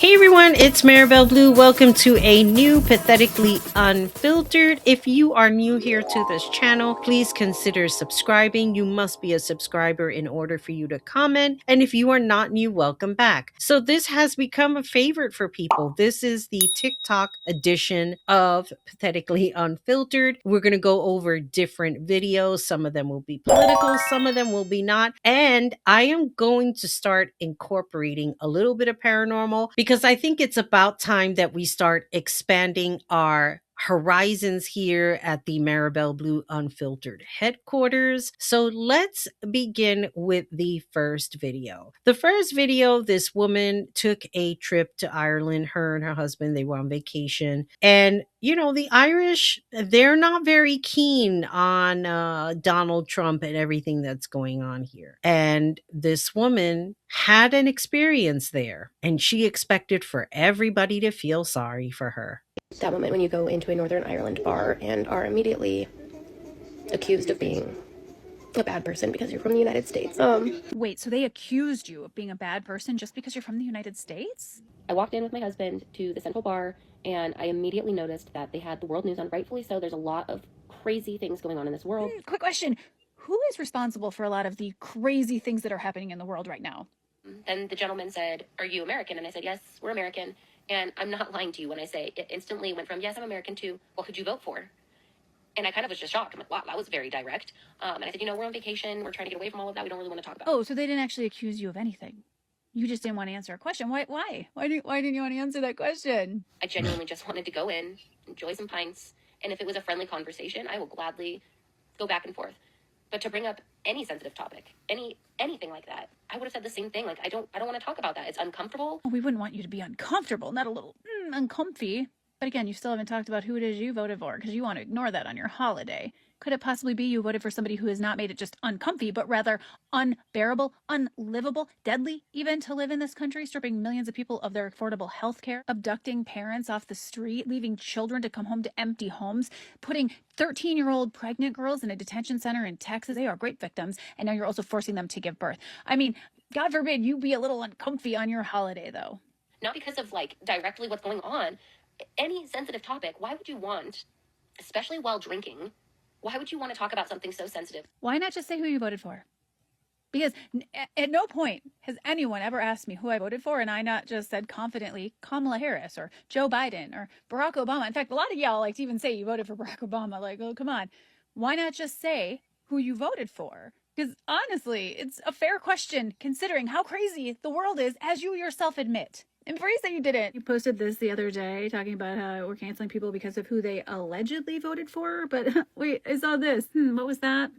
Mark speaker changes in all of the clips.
Speaker 1: Hey everyone, it's Maribel Blue. Welcome to a new Pathetically Unfiltered. If you are new here to this channel, please consider subscribing. You must be a subscriber in order for you to comment. And if you are not new, welcome back. So this has become a favorite for people. This is the TikTok edition of Pathetically Unfiltered. We're going to go over different videos. Some of them will be political, some of them will be not. And I am going to start incorporating a little bit of paranormal because I think it's about time that we start expanding our horizons here at the Maribel Blue Unfiltered headquarters. So let's begin with the first video. The first video, this woman took a trip to Ireland. Her and her husband, they were on vacation. And, you know, the Irish, they're not very keen on Donald Trump and everything that's going on here. And this woman had an experience there, and she expected for everybody to feel sorry for her.
Speaker 2: That moment when you go into a Northern Ireland bar and are immediately accused of being a bad person because you're from the United States.
Speaker 3: Wait, so they accused you of being a bad person just because you're from the United States?
Speaker 2: I walked in with my husband to the central bar, and I immediately noticed that they had the world news on, rightfully so. There's a lot of crazy things going on in this world.
Speaker 3: Quick question. Who is responsible for a lot of the crazy things that are happening in the world right now?
Speaker 2: Then the gentleman said, "Are you American?" And I said, "Yes, we're American." And I'm not lying to you when I say it instantly went from, "Yes, I'm American," to, "Well, who'd you vote for?" And I kind of was just shocked. I'm like, wow, that was very direct. And I said, we're on vacation. We're trying to get away from all of that. We don't really want to talk about it.
Speaker 3: Oh, so they didn't actually accuse you of anything. You just didn't want to answer a question. Why? Why didn't you want to answer that question?
Speaker 2: I genuinely just wanted to go in, enjoy some pints. And if it was a friendly conversation, I will gladly go back and forth. But to bring up any sensitive topic, anything like that, I would have said the same thing. Like, I don't want to talk about that. It's uncomfortable.
Speaker 3: We wouldn't want you to be uncomfortable, not a little uncomfy. But again, you still haven't talked about who it is you voted for because you want to ignore that on your holiday. Could it possibly be you voted for somebody who has not made it just uncomfy, but rather unbearable, unlivable, deadly even to live in this country, stripping millions of people of their affordable health care, abducting parents off the street, leaving children to come home to empty homes, putting 13-year-old pregnant girls in a detention center in Texas? They are great victims, and now you're also forcing them to give birth. I mean, God forbid you be a little uncomfy on your holiday, though.
Speaker 2: Not because of, like, directly what's going on. Any sensitive topic, why would you want, especially while drinking, why would you want to talk about something so sensitive?
Speaker 3: Why not just say who you voted for? Because at no point has anyone ever asked me who I voted for, and I not just said confidently Kamala Harris or Joe Biden or Barack Obama. In fact, a lot of y'all like to even say you voted for Barack Obama. Like, oh, come on. Why not just say who you voted for? Because honestly, it's a fair question considering how crazy the world is, as you yourself admit. And for you say you didn't. You posted this the other day talking about how we're canceling people because of who they allegedly voted for. But wait, I saw this. What was that?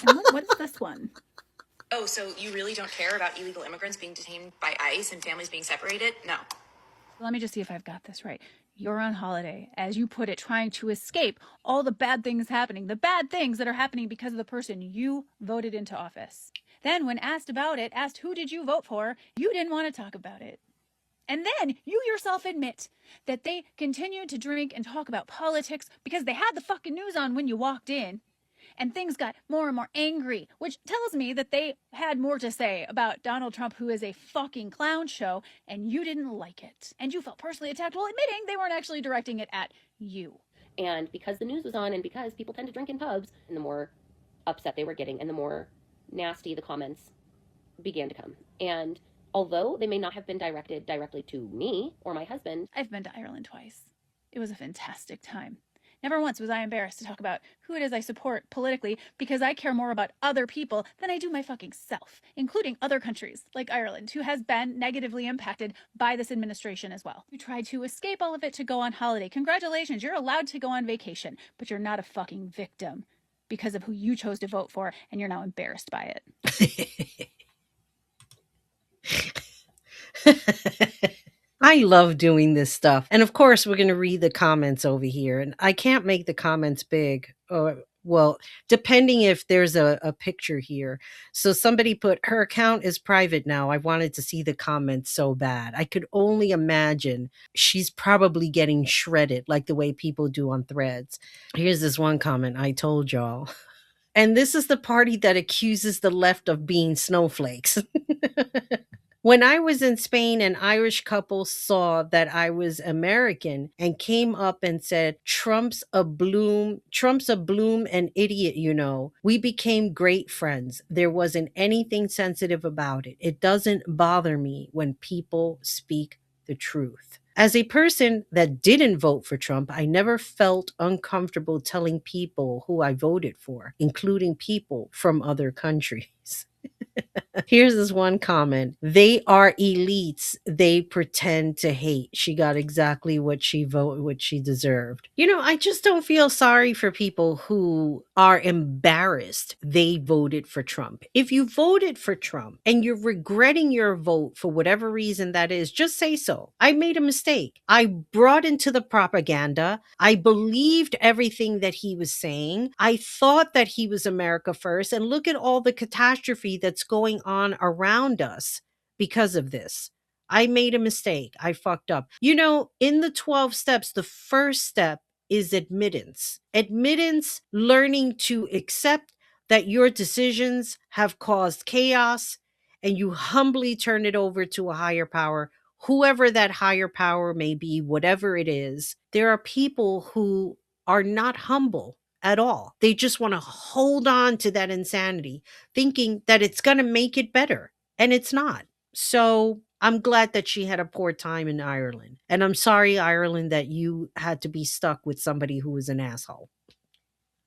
Speaker 3: And what is this one?
Speaker 4: Oh, so you really don't care about illegal immigrants being detained by ICE and families being separated? No.
Speaker 3: Let me just see if I've got this right. You're on holiday, as you put it, trying to escape all the bad things happening, the bad things that are happening because of the person you voted into office. Then when asked about it, asked who did you vote for, you didn't want to talk about it. And then you yourself admit that they continued to drink and talk about politics because they had the fucking news on when you walked in. And things got more and more angry, which tells me that they had more to say about Donald Trump, who is a fucking clown show, and you didn't like it. And you felt personally attacked while admitting they weren't actually directing it at you.
Speaker 2: And because the news was on and because people tend to drink in pubs, and the more upset they were getting and the more nasty the comments began to come. And although they may not have been directed directly to me or my husband.
Speaker 3: I've been to Ireland twice. It was a fantastic time. Never once was I embarrassed to talk about who it is I support politically because I care more about other people than I do my fucking self, including other countries like Ireland, who has been negatively impacted by this administration as well. You tried to escape all of it to go on holiday. Congratulations, you're allowed to go on vacation, but you're not a fucking victim because of who you chose to vote for, and you're now embarrassed by it.
Speaker 1: I love doing this stuff. And of course, we're going to read the comments over here. And I can't make the comments big. Or, well, depending if there's a picture here. So somebody put, her account is private now. I wanted to see the comments so bad. I could only imagine she's probably getting shredded like the way people do on Threads. Here's this one comment. I told y'all. And this is the party that accuses the left of being snowflakes. When I was in Spain, an Irish couple saw that I was American and came up and said, Trump's a bloom and idiot, you know. We became great friends. There wasn't anything sensitive about it. It doesn't bother me when people speak the truth. As a person that didn't vote for Trump, I never felt uncomfortable telling people who I voted for, including people from other countries. Here's this one comment. They are elites. They pretend to hate. She got exactly what she deserved. You know, I just don't feel sorry for people who are embarrassed they voted for Trump. If you voted for Trump and you're regretting your vote for whatever reason that is, just say so. I made a mistake. I brought into the propaganda. I believed everything that he was saying. I thought that he was America first. And look at all the catastrophe that's going on around us because of this. I made a mistake. I fucked up. You know, in the 12 steps, the first step is admittance. Admittance, learning to accept that your decisions have caused chaos and you humbly turn it over to a higher power, whoever that higher power may be, whatever it is. There are people who are not humble at all. They just want to hold on to that insanity, thinking that it's going to make it better. And it's not. So I'm glad that she had a poor time in Ireland. And I'm sorry, Ireland, that you had to be stuck with somebody who was an asshole.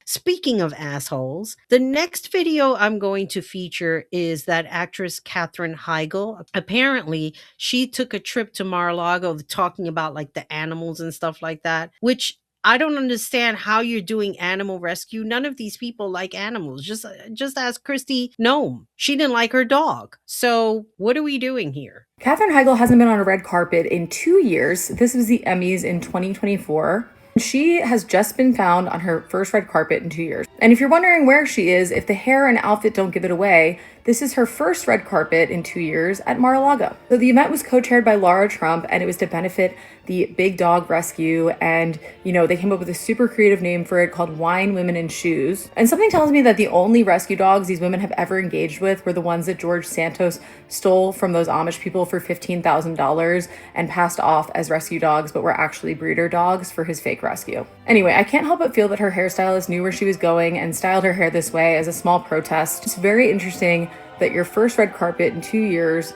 Speaker 1: Speaking of assholes, the next video I'm going to feature is that actress Katherine Heigl. Apparently, she took a trip to Mar-a-Lago talking about like the animals and stuff like that, which I don't understand how you're doing animal rescue. None of these people like animals. Just ask Christy Nome. She didn't like her dog. So what are we doing here?
Speaker 5: Katherine Heigl hasn't been on a red carpet in 2 years. This was the Emmys in 2024. She has just been found on her first red carpet in 2 years. And if you're wondering where she is, if the hair and outfit don't give it away, this is her first red carpet in 2 years at Mar-a-Lago. So the event was co-chaired by Laura Trump, and it was to benefit the Big Dog Rescue. And, you know, they came up with a super creative name for it called Wine, Women, and Shoes. And something tells me that the only rescue dogs these women have ever engaged with were the ones that George Santos stole from those Amish people for $15,000 and passed off as rescue dogs, but were actually breeder dogs for his fake rescue. Anyway, I can't help but feel that her hairstylist knew where she was going and styled her hair this way as a small protest. It's very interesting that your first red carpet in 2 years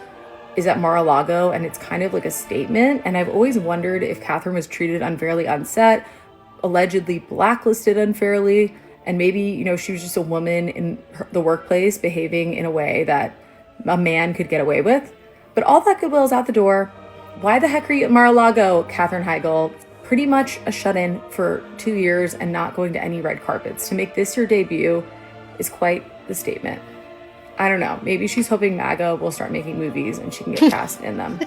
Speaker 5: is at Mar-a-Lago, and it's kind of like a statement. And I've always wondered if Katherine was treated unfairly on set, allegedly blacklisted unfairly, and maybe, you know, she was just a woman in the workplace behaving in a way that a man could get away with. But all that goodwill is out the door. Why the heck are you at Mar-a-Lago, Katherine Heigl? Pretty much a shut-in for 2 years and not going to any red carpets. To make this your debut is quite the statement. I don't know. Maybe she's hoping Maga will start making movies and she can get cast in them.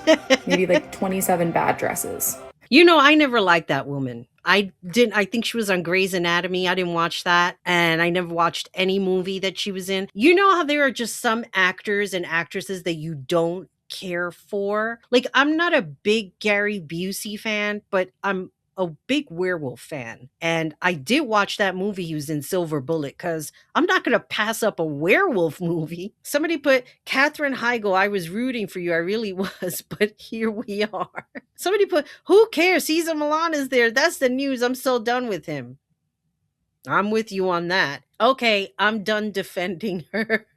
Speaker 5: Maybe like 27 bad dresses.
Speaker 1: You know, I never liked that woman. I think she was on Grey's Anatomy. I didn't watch that. And I never watched any movie that she was in. You know how there are just some actors and actresses that you don't care for? Like, I'm not a big Gary Busey fan, but I'm a big werewolf fan. And I did watch that movie he was in, Silver Bullet, because I'm not going to pass up a werewolf movie. Somebody put, Katherine Heigl, I was rooting for you. I really was, but here we are. Somebody put, who cares? Cesar Millan is there. That's the news. I'm so done with him. I'm with you on that. Okay, I'm done defending her.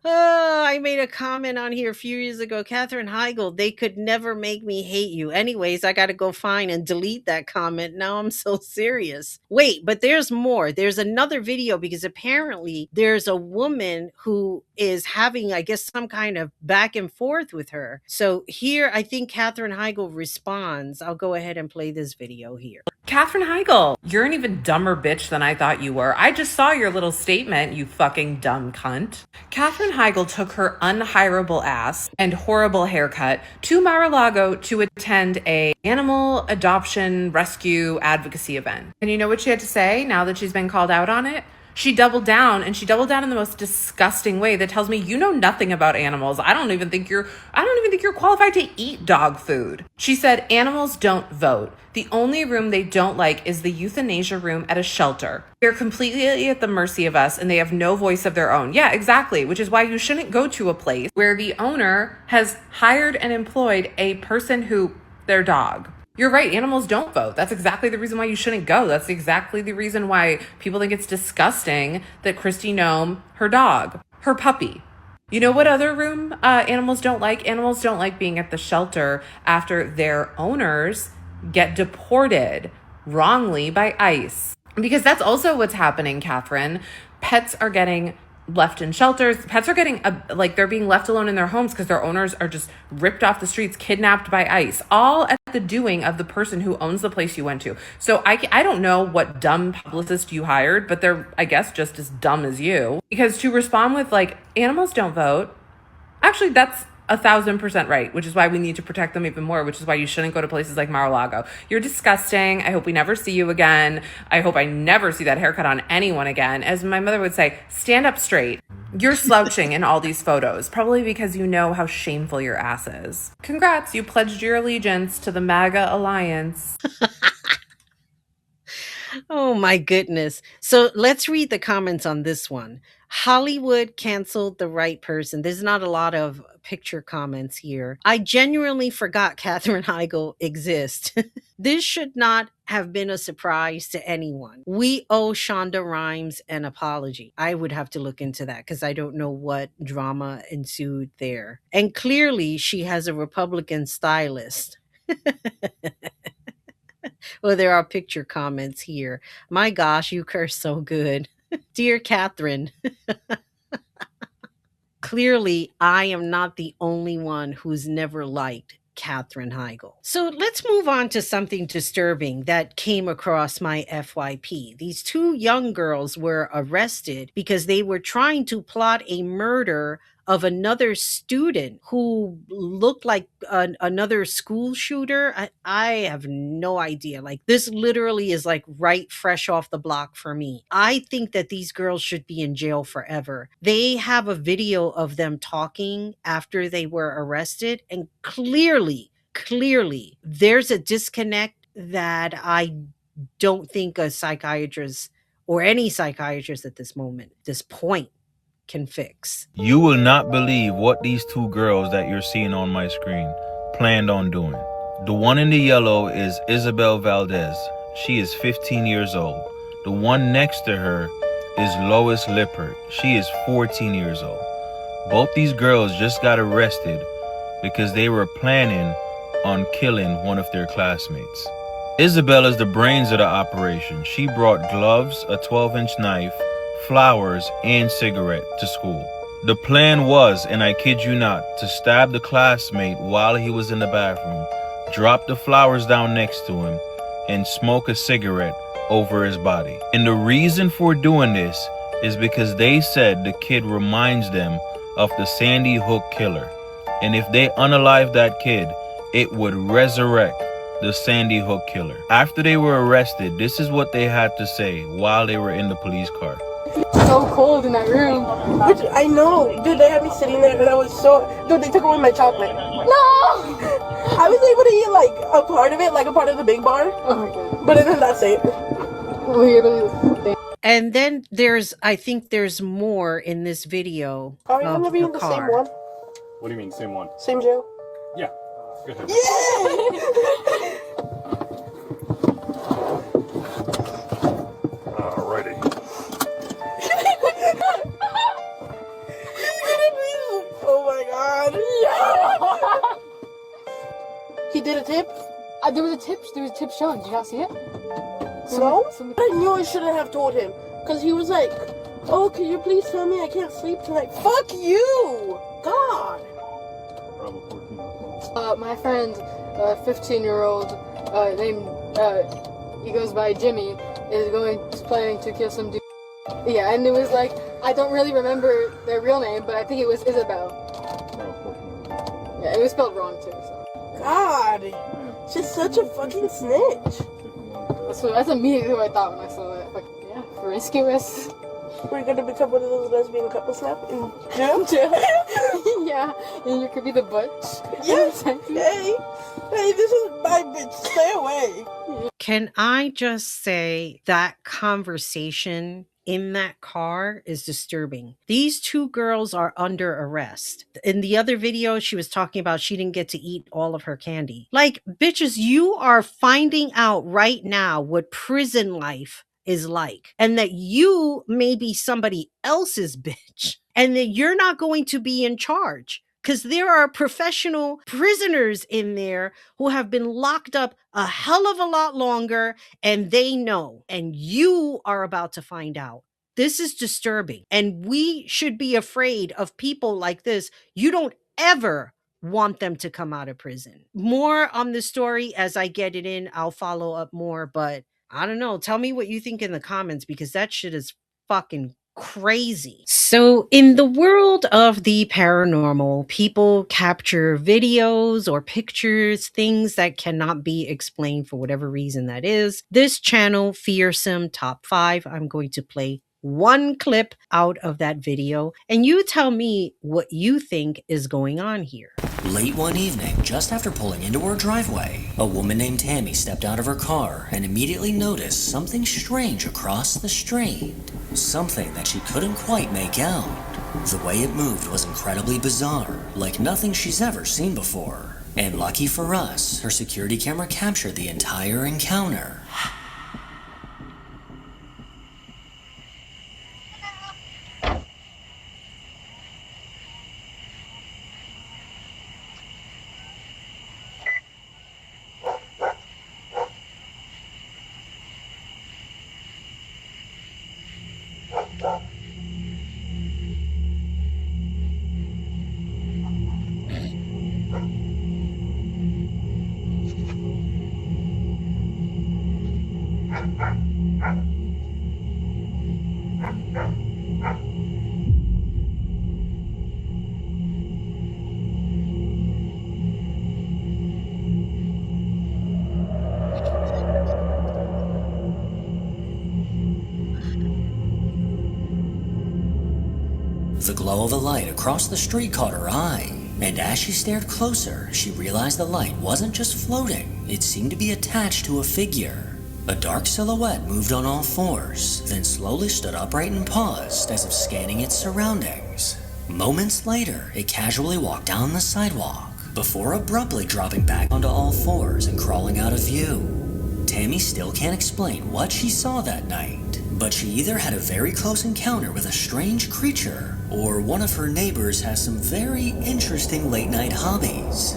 Speaker 1: Oh, I made a comment on here a few years ago. Katherine Heigl, they could never make me hate you. Anyways, I got to go find and delete that comment. Now I'm so serious. Wait, but there's more. There's another video because apparently there's a woman who is having, I guess, some kind of back and forth with her. So here, I think Katherine Heigl responds. I'll go ahead and play this video here.
Speaker 6: Katherine Heigl, you're an even dumber bitch than I thought you were. I just saw your little statement, you fucking dumb cunt. Katherine Heigl took her unhireable ass and horrible haircut to Mar-a-Lago to attend a animal adoption rescue advocacy event. And you know what she had to say now that she's been called out on it? She doubled down, and she doubled down in the most disgusting way that tells me you know nothing about animals. I don't even think you're qualified to eat dog food. She said animals don't vote. The only room they don't like is the euthanasia room at a shelter. They're completely at the mercy of us, and they have no voice of their own. Yeah, exactly, which is why you shouldn't go to a place where the owner has hired and employed a person who, their dog. You're right, animals don't vote. That's exactly the reason why you shouldn't go. That's exactly the reason why people think it's disgusting that Kristi Noem, her dog, her puppy. You know what other room animals don't like? Animals don't like being at the shelter after their owners get deported wrongly by ICE. Because that's also what's happening, Katherine. Pets are getting left in shelters. Pets are getting they're being left alone in their homes because their owners are just ripped off the streets, kidnapped by ICE, all at the doing of the person who owns the place you went to. So I don't know what dumb publicist you hired, but they're, I guess, just as dumb as you, because to respond with like, animals don't vote, actually that's 1,000% right, which is why we need to protect them even more, which is why you shouldn't go to places like Mar-a-Lago. You're disgusting. I hope we never see you again. I hope I never see that haircut on anyone again. As my mother would say, stand up straight. You're slouching in all these photos, probably because you know how shameful your ass is. Congrats, you pledged your allegiance to the Maga alliance.
Speaker 1: Oh my goodness. So let's read the comments on this one. Hollywood canceled the right person. There's not a lot of picture comments here. I genuinely forgot Katherine Heigl exists. This should not have been a surprise to anyone. We owe Shonda Rhimes an apology. I would have to look into that because I don't know what drama ensued there. And clearly she has a Republican stylist. Well, there are picture comments here. My gosh, you curse so good. Dear Katherine, clearly I am not the only one who's never liked Katherine Heigl. So let's move on to something disturbing that came across my FYP. These two young girls were arrested because they were trying to plot a murder of another student who looked like another school shooter. I have no idea. Like, this literally is like right fresh off the block for me. I think that these girls should be in jail forever. They have a video of them talking after they were arrested, and clearly, there's a disconnect that I don't think a psychiatrist or any psychiatrist at this point can fix.
Speaker 7: You will not believe what these two girls that you're seeing on my screen planned on doing. The one in the yellow is Isabel Valdez. She is 15 years old. The one next to her is Lois Lippert. She is 14 years old. Both these girls just got arrested because they were planning on killing one of their classmates. Isabel is the brains of the operation. She brought gloves, a 12-inch knife, flowers, and cigarette to school. The plan was, and I kid you not, to stab the classmate while he was in the bathroom, drop the flowers down next to him, and smoke a cigarette over his body. And the reason for doing this is because they said the kid reminds them of the Sandy Hook killer. And if they unalive that kid, it would resurrect the Sandy Hook killer. After they were arrested, this is what they had to say while they were in the police car.
Speaker 8: So cold in that room. Which I know, dude. They had me sitting there, and I was so. Dude, they took away my chocolate. No. I was able to eat like a part of it, like a part of the big bar. Oh my god. But then that's it.
Speaker 1: And then I think there's more in this video.
Speaker 8: Are you gonna be in the same one?
Speaker 9: What do you mean, same one?
Speaker 8: Same jail?
Speaker 9: Yeah. Go ahead.
Speaker 8: Yeah.
Speaker 9: Alrighty.
Speaker 8: Oh my god. Yeah. He did a tip?
Speaker 10: There was a tip shown. Did you not see it?
Speaker 8: No? I knew I shouldn't have told him. Because he was like, oh, can you please tell me I can't sleep tonight? Fuck you! God!
Speaker 10: My friend, 15-year-old, named, he goes by Jimmy, is planning to kill some dude. Yeah, and it was like, I don't really remember their real name, but I think it was Isabel. Yeah, it was spelled wrong too, so.
Speaker 8: God! She's such a fucking snitch.
Speaker 10: That's immediately what I thought when I saw it. Like, yeah, promiscuous.
Speaker 8: We're gonna become one of those lesbian couple snap in jail.
Speaker 10: Yeah, and you could be the butch.
Speaker 8: Yes. Hey, this is my bitch. Stay away.
Speaker 1: Can I just say that conversation in that car is disturbing? These two girls are under arrest. In the other video, she was talking about she didn't get to eat all of her candy. Like, bitches, you are finding out right now what prison life is like, and that you may be somebody else's bitch, and that you're not going to be in charge. Because there are professional prisoners in there who have been locked up a hell of a lot longer, and they know, and you are about to find out. This is disturbing, and we should be afraid of people like this. You don't ever want them to come out of prison. More on the story as I get it in. I'll follow up more, but I don't know. Tell me what you think in the comments, because that shit is fucking crazy. So, in the world of the paranormal, people capture videos or pictures, things that cannot be explained for whatever reason that is. This channel, Fearsome Top 5, I'm going to play one clip out of that video, and you tell me what you think is going on here.
Speaker 11: Late one evening, just after pulling into her driveway, a woman named Tammy stepped out of her car and immediately noticed something strange across the street. Something that she couldn't quite make out. The way it moved was incredibly bizarre, like nothing she's ever seen before. And lucky for us, her security camera captured the entire encounter. The glow of a light across the street caught her eye, and as she stared closer, she realized the light wasn't just floating, it seemed to be attached to a figure. A dark silhouette moved on all fours, then slowly stood upright and paused as if scanning its surroundings. Moments later, it casually walked down the sidewalk, before abruptly dropping back onto all fours and crawling out of view. Tammy still can't explain what she saw that night, but she either had a very close encounter with a strange creature, or one of her neighbors has some very interesting late-night hobbies.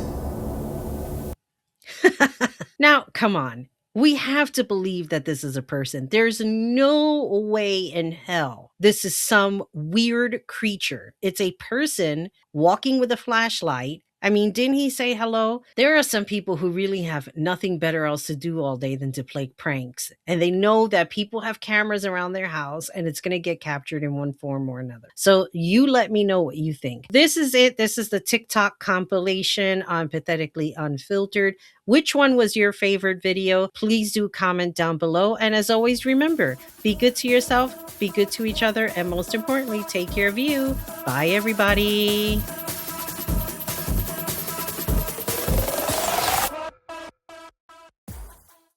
Speaker 1: Now, come on. We have to believe that this is a person. There's no way in hell this is some weird creature. It's a person walking with a flashlight. I mean, didn't he say hello? There are some people who really have nothing better else to do all day than to play pranks. And they know that people have cameras around their house and it's going to get captured in one form or another. So you let me know what you think. This is it. This is the TikTok compilation on Pathetically Unfiltered. Which one was your favorite video? Please do comment down below. And as always, remember, be good to yourself, be good to each other, and most importantly, take care of you. Bye, everybody.